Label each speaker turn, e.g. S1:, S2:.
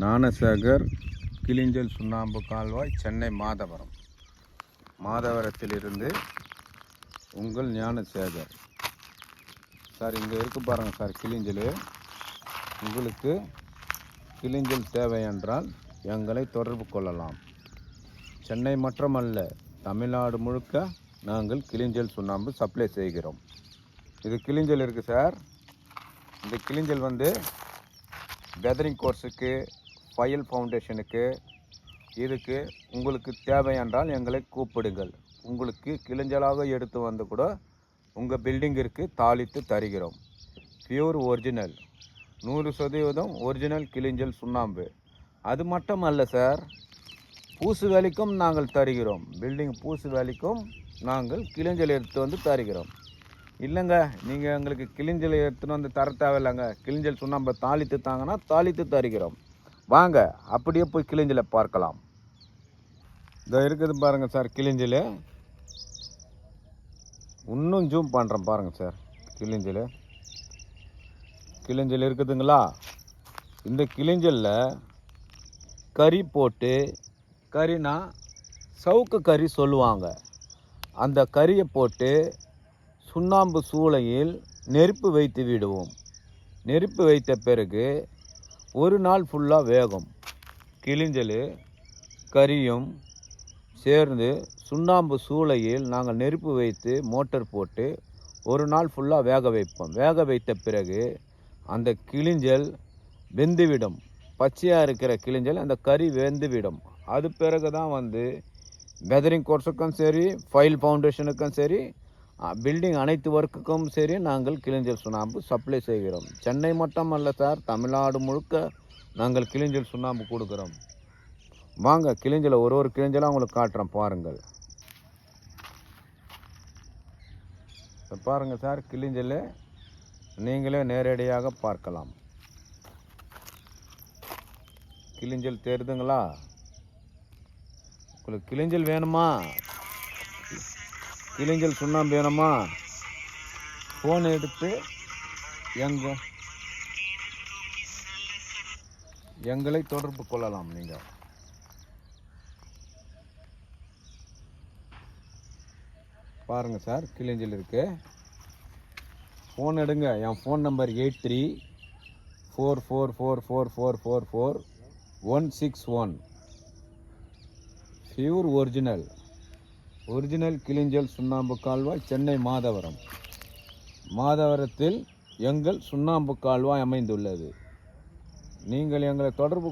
S1: ஞானசேகர், கிளிஞ்சல் சுண்ணாம்பு கால்வாய், சென்னை மாதவரத்திலிருந்து உங்கள் ஞானசேகர். சார், இங்கே இருக்கு பாருங்கள் சார் கிளிஞ்சல். உங்களுக்கு கிளிஞ்சல் தேவை என்றால் எங்களை தொடர்பு கொள்ளலாம். சென்னை மட்டுமல்ல, தமிழ்நாடு முழுக்க நாங்கள் கிளிஞ்சல் சுண்ணாம்பு சப்ளை செய்கிறோம். இது கிளிஞ்சல் இருக்குது சார். இந்த கிளிஞ்சல் வெதரிங் கோர்ஸுக்கு, ஃபயல் ஃபவுண்டேஷனுக்கு, இதுக்கு உங்களுக்கு தேவை என்றால் எங்களை கூப்பிடுங்கள். உங்களுக்கு கிளிஞ்சலாக எடுத்து வந்து கூட உங்கள் பில்டிங்கிற்கு தாளித்து தருகிறோம். பியூர் ஒரிஜினல், 100% ஒரிஜினல் கிளிஞ்சல் சுண்ணாம்பு. அது மட்டும் அல்ல சார், பூசு வேலைக்கும் நாங்கள் தருகிறோம். பில்டிங் பூசு வேலைக்கும் நாங்கள் கிளிஞ்சல் எடுத்து வந்து தருகிறோம். இல்லைங்க, நீங்கள் எங்களுக்கு கிளிஞ்சல் எடுத்துன்னு வந்து தர தேவையில்லைங்க, கிளிஞ்சல் சுண்ணாம்பை தாளித்து தாங்கன்னா தாளித்து தருகிறோம். வாங்க, அப்படியே போய் கிளிஞ்சலை பார்க்கலாம். இதை இருக்குது பாருங்கள் சார் கிளிஞ்சல். இன்னும் ஜூம் பண்ணுறேன் பாருங்கள் சார். கிளிஞ்சல் இருக்குதுங்களா? இந்த கிளிஞ்சலில் கறி போட்டு, கறினா சவுக்கு கறி சொல்லுவாங்க, அந்த கறியை போட்டு சுண்ணாம்பு சூளையில் நெருப்பு வைத்து விடுவோம். நெருப்பு வைத்த பிறகு ஒரு நாள் ஃபுல்லாக வேகும். கிளிஞ்சல் கறியும் சேர்ந்து சுண்ணாம்பு சூளையில் நாங்கள் நெருப்பு வைத்து மோட்டர் போட்டு ஒரு நாள் ஃபுல்லாக வேக வைப்போம். வேக வைத்த பிறகு அந்த கிளிஞ்சல் வெந்துவிடும். பச்சையாக இருக்கிற கிளிஞ்சல் அந்த கறி வெந்துவிடும். அது பிறகு தான் வெதரிங் கோர்ஸுக்கும் சரி, ஃபயல் ஃபவுண்டேஷனுக்கும் சரி, பில்டிங் அனைத்து ஒர்க்குக்கும் சரி நாங்கள் கிளிஞ்சல் சுண்ணாம்பு சப்ளை செய்கிறோம். சென்னை மட்டும் அல்ல சார், தமிழ்நாடு முழுக்க நாங்கள் கிளிஞ்சல் சுண்ணாம்பு கொடுக்குறோம். வாங்க, கிளிஞ்சலை ஒரு கிளிஞ்சலாக உங்களுக்கு காட்டுறேன் பாருங்கள். பாருங்கள் சார், கிளிஞ்சல் நீங்களே நேரடியாக பார்க்கலாம். கிளிஞ்சல் தெரியுதுங்களா? உங்களுக்கு கிளிஞ்சல் வேணுமா, கிளிஞ்சல் சுண்ணாம்பு வேணுமா, ஃபோன் எடுத்து எங்களை தொடர்பு கொள்ளலாம். நீங்கள் பாருங்கள் சார், கிளிஞ்சல் இருக்கு. ஃபோன் எடுங்க. என் ஃபோன் நம்பர் 834444444161. பியூர் ஒரிஜினல் கிளிஞ்சல் சுண்ணாம்பு கால்வாய், சென்னை மாதவரத்தில் எங்கள் சுண்ணாம்பு கால்வாய் அமைந்துள்ளது. நீங்கள் எங்களை தொடர்பு